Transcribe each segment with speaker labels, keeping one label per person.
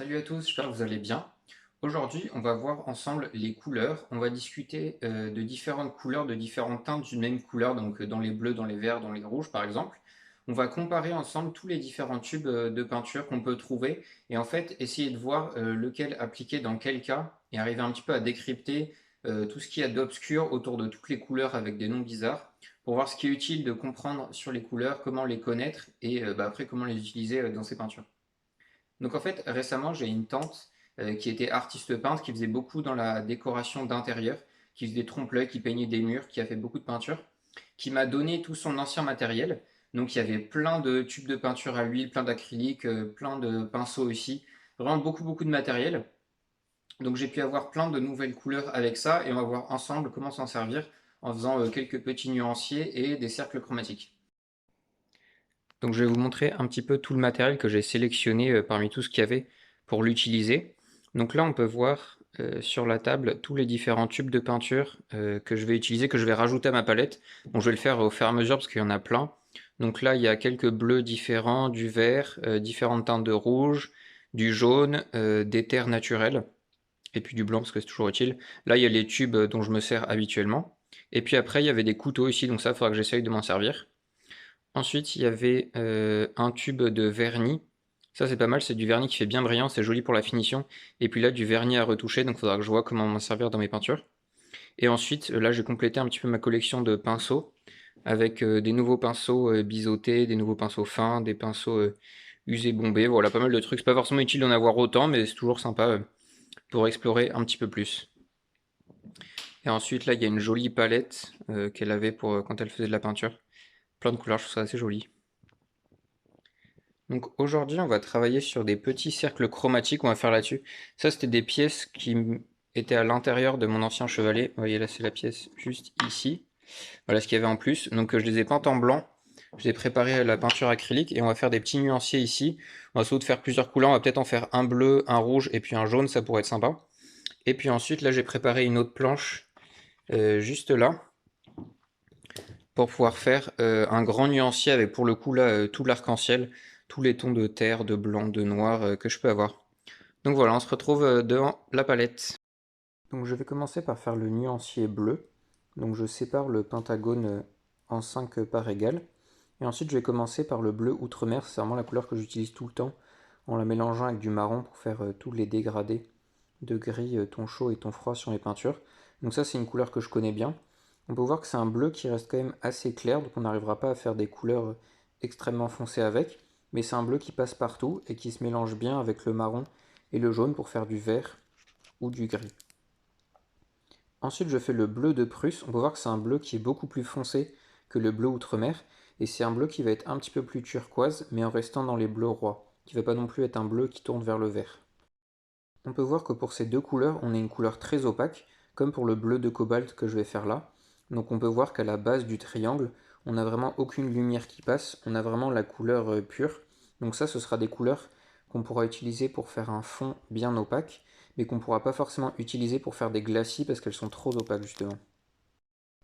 Speaker 1: Salut à tous, j'espère que vous allez bien. Aujourd'hui, on va voir ensemble les couleurs. On va discuter de différentes couleurs, de différentes teintes d'une même couleur, donc dans les bleus, dans les verts, dans les rouges par exemple. On va comparer ensemble tous les différents tubes de peinture qu'on peut trouver et en fait essayer de voir lequel appliquer dans quel cas et arriver un petit peu à décrypter tout ce qu'il y a d'obscur autour de toutes les couleurs avec des noms bizarres pour voir ce qui est utile de comprendre sur les couleurs, comment les connaître et après comment les utiliser dans ces peintures. Donc en fait, récemment, j'ai une tante qui était artiste peintre, qui faisait beaucoup dans la décoration d'intérieur, qui faisait des trompe-l'œil, qui peignait des murs, qui a fait beaucoup de peinture, qui m'a donné tout son ancien matériel. Donc il y avait plein de tubes de peinture à l'huile, plein d'acrylique, plein de pinceaux aussi, vraiment beaucoup de matériel. Donc j'ai pu avoir plein de nouvelles couleurs avec ça et on va voir ensemble comment s'en servir en faisant quelques petits nuanciers et des cercles chromatiques. Donc je vais vous montrer un petit peu tout le matériel que j'ai sélectionné parmi tout ce qu'il y avait pour l'utiliser. Donc là on peut voir sur la table tous les différents tubes de peinture que je vais utiliser, que je vais rajouter à ma palette. Bon, je vais le faire au fur et à mesure parce qu'il y en a plein. Donc là il y a quelques bleus différents, du vert, différentes teintes de rouge, du jaune, des terres naturelles, et puis du blanc parce que c'est toujours utile. Là il y a les tubes dont je me sers habituellement. Et puis après il y avait des couteaux ici, donc ça il faudra que j'essaye de m'en servir. Ensuite, il y avait un tube de vernis. Ça, c'est pas mal, c'est du vernis qui fait bien brillant, c'est joli pour la finition. Et puis là, du vernis à retoucher, donc il faudra que je vois comment m'en servir dans mes peintures. Et ensuite, là, j'ai complété un petit peu ma collection de pinceaux avec des nouveaux pinceaux biseautés, des nouveaux pinceaux fins, des pinceaux usés bombés. Voilà, pas mal de trucs. C'est pas forcément utile d'en avoir autant, mais c'est toujours sympa pour explorer un petit peu plus. Et ensuite, là, il y a une jolie palette qu'elle avait pour quand elle faisait de la peinture. Plein de couleurs, je trouve ça assez joli. Donc aujourd'hui, on va travailler sur des petits cercles chromatiques, on va faire là-dessus. Ça, c'était des pièces qui étaient à l'intérieur de mon ancien chevalet. Vous voyez là, c'est la pièce juste ici. Voilà ce qu'il y avait en plus. Donc je les ai peintes en blanc. Je les ai préparé à la peinture acrylique et on va faire des petits nuanciers ici. On va essayer de faire plusieurs couleurs. On va peut-être en faire un bleu, un rouge et puis un jaune, ça pourrait être sympa. Et puis ensuite, là, j'ai préparé une autre planche juste là pour pouvoir faire un grand nuancier avec pour le coup là tout l'arc-en-ciel, tous les tons de terre, de blanc, de noir que je peux avoir. Donc voilà, on se retrouve devant la palette. Donc je vais commencer par faire le nuancier bleu. Donc je sépare le pentagone en 5 parts égales. Et ensuite je vais commencer par le bleu outre-mer, c'est vraiment la couleur que j'utilise tout le temps, en la mélangeant avec du marron pour faire tous les dégradés de gris, ton chaud et ton froid sur les peintures. Donc ça c'est une couleur que je connais bien. On peut voir que c'est un bleu qui reste quand même assez clair, donc on n'arrivera pas à faire des couleurs extrêmement foncées avec, mais c'est un bleu qui passe partout et qui se mélange bien avec le marron et le jaune pour faire du vert ou du gris. Ensuite je fais le bleu de Prusse, on peut voir que c'est un bleu qui est beaucoup plus foncé que le bleu outre-mer, et c'est un bleu qui va être un petit peu plus turquoise, mais en restant dans les bleus rois, qui ne va pas non plus être un bleu qui tourne vers le vert. On peut voir que pour ces deux couleurs, on a une couleur très opaque, comme pour le bleu de cobalt que je vais faire là. Donc on peut voir qu'à la base du triangle, on n'a vraiment aucune lumière qui passe, on a vraiment la couleur pure. Donc ça, ce sera des couleurs qu'on pourra utiliser pour faire un fond bien opaque, mais qu'on ne pourra pas forcément utiliser pour faire des glacis parce qu'elles sont trop opaques justement.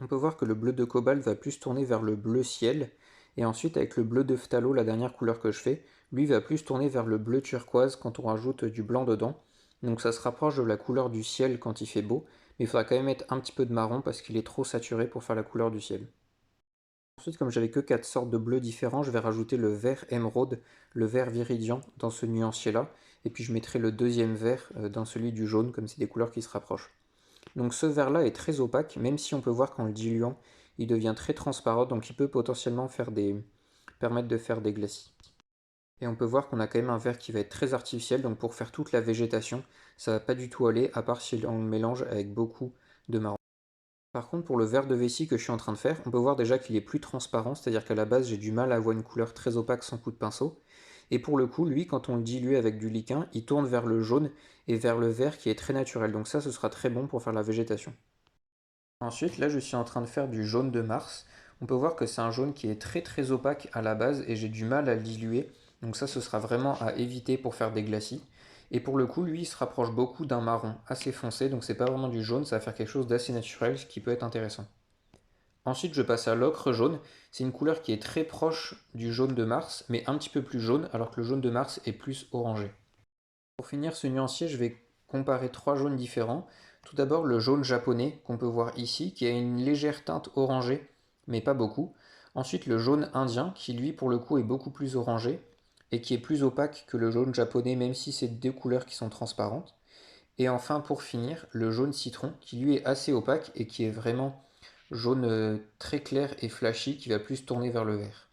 Speaker 1: On peut voir que le bleu de cobalt va plus tourner vers le bleu ciel, et ensuite avec le bleu de phthalo, la dernière couleur que je fais, lui va plus tourner vers le bleu turquoise quand on rajoute du blanc dedans. Donc ça se rapproche de la couleur du ciel quand il fait beau, mais il faudra quand même mettre un petit peu de marron parce qu'il est trop saturé pour faire la couleur du ciel. Ensuite, comme j'avais que 4 sortes de bleus différents, je vais rajouter le vert émeraude, le vert viridian dans ce nuancier là, et puis je mettrai le deuxième vert dans celui du jaune, comme c'est des couleurs qui se rapprochent. Donc ce vert-là est très opaque, même si on peut voir qu'en le diluant, il devient très transparent, donc il peut potentiellement permettre de faire des glacis. Et on peut voir qu'on a quand même un vert qui va être très artificiel, donc pour faire toute la végétation, ça va pas du tout aller, à part si on le mélange avec beaucoup de marron. Par contre, pour le vert de vessie que je suis en train de faire, on peut voir déjà qu'il est plus transparent, c'est-à-dire qu'à la base, j'ai du mal à avoir une couleur très opaque sans coup de pinceau. Et pour le coup, lui, quand on le dilue avec du liquin, il tourne vers le jaune et vers le vert qui est très naturel. Donc ça, ce sera très bon pour faire la végétation. Ensuite, là, je suis en train de faire du jaune de Mars. On peut voir que c'est un jaune qui est très opaque à la base et j'ai du mal à le diluer. Donc ça, ce sera vraiment à éviter pour faire des glacis. Et pour le coup, lui, il se rapproche beaucoup d'un marron assez foncé, donc c'est pas vraiment du jaune, ça va faire quelque chose d'assez naturel, ce qui peut être intéressant. Ensuite, je passe à l'ocre jaune. C'est une couleur qui est très proche du jaune de Mars, mais un petit peu plus jaune, alors que le jaune de Mars est plus orangé. Pour finir ce nuancier, je vais comparer 3 jaunes différents. Tout d'abord le jaune japonais qu'on peut voir ici, qui a une légère teinte orangée, mais pas beaucoup. Ensuite le jaune indien, qui lui pour le coup est beaucoup plus orangé, et qui est plus opaque que le jaune japonais, même si c'est deux couleurs qui sont transparentes. Et enfin pour finir, le jaune citron, qui lui est assez opaque, et qui est vraiment jaune très clair et flashy, qui va plus tourner vers le vert.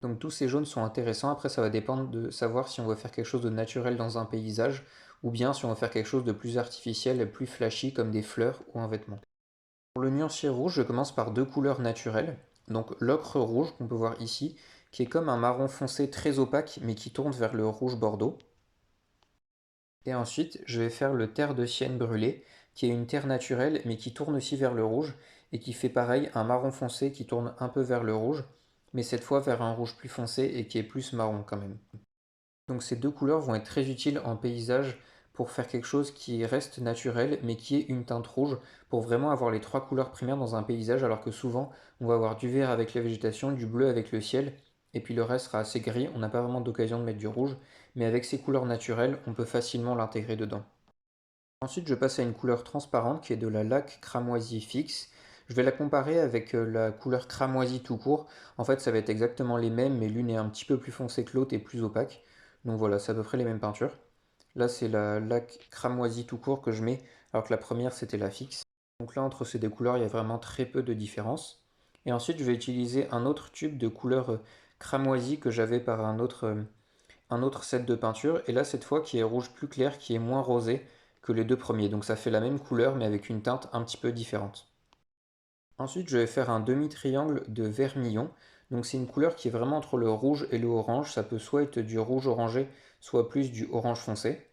Speaker 1: Donc tous ces jaunes sont intéressants, après ça va dépendre de savoir si on va faire quelque chose de naturel dans un paysage, ou bien si on va faire quelque chose de plus artificiel, plus flashy comme des fleurs ou un vêtement. Pour le nuancier rouge, je commence par deux couleurs naturelles, donc l'ocre rouge qu'on peut voir ici, qui est comme un marron foncé très opaque mais qui tourne vers le rouge bordeaux. Et ensuite, je vais faire le terre de sienne brûlé, qui est une terre naturelle mais qui tourne aussi vers le rouge, et qui fait pareil un marron foncé qui tourne un peu vers le rouge, mais cette fois vers un rouge plus foncé et qui est plus marron quand même. Donc ces deux couleurs vont être très utiles en paysage pour faire quelque chose qui reste naturel mais qui ait une teinte rouge pour vraiment avoir les trois couleurs primaires dans un paysage alors que souvent on va avoir du vert avec la végétation, du bleu avec le ciel et puis le reste sera assez gris, on n'a pas vraiment d'occasion de mettre du rouge mais avec ces couleurs naturelles on peut facilement l'intégrer dedans. Ensuite je passe à une couleur transparente qui est de la laque cramoisi fixe. Je vais la comparer avec la couleur cramoisi tout court. En fait ça va être exactement les mêmes mais l'une est un petit peu plus foncée que l'autre et plus opaque. Donc voilà, c'est à peu près les mêmes peintures. Là, c'est la laque cramoisi tout court que je mets, alors que la première, c'était la fixe. Donc là, entre ces deux couleurs, il y a vraiment très peu de différence. Et ensuite, je vais utiliser un autre tube de couleur cramoisi que j'avais par un autre set de peinture. Et là, cette fois, qui est rouge plus clair, qui est moins rosé que les deux premiers. Donc ça fait la même couleur, mais avec une teinte un petit peu différente. Ensuite, je vais faire un demi-triangle de vermillon. Donc c'est une couleur qui est vraiment entre le rouge et le orange. Ça peut soit être du rouge orangé, soit plus du orange foncé.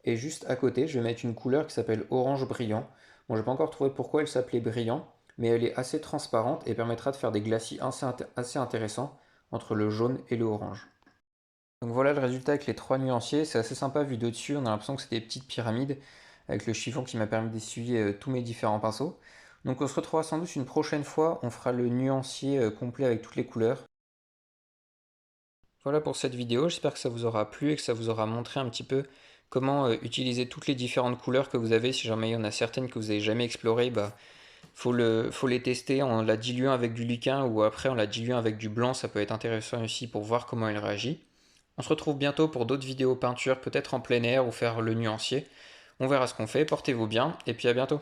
Speaker 1: Et juste à côté, je vais mettre une couleur qui s'appelle orange brillant. Bon, j'ai pas encore trouvé pourquoi elle s'appelait brillant, mais elle est assez transparente et permettra de faire des glacis assez intéressants entre le jaune et le orange. Donc voilà le résultat avec les trois nuanciers. C'est assez sympa vu de dessus. On a l'impression que c'est des petites pyramides avec le chiffon qui m'a permis d'essuyer tous mes différents pinceaux. Donc on se retrouvera sans doute une prochaine fois. On fera le nuancier complet avec toutes les couleurs. Voilà pour cette vidéo. J'espère que ça vous aura plu et que ça vous aura montré un petit peu comment utiliser toutes les différentes couleurs que vous avez. Si jamais il y en a certaines que vous n'avez jamais explorées, bah, faut les tester en la diluant avec du liquin ou après en la diluant avec du blanc. Ça peut être intéressant aussi pour voir comment elle réagit. On se retrouve bientôt pour d'autres vidéos peinture, peut-être en plein air ou faire le nuancier. On verra ce qu'on fait, portez-vous bien et puis à bientôt.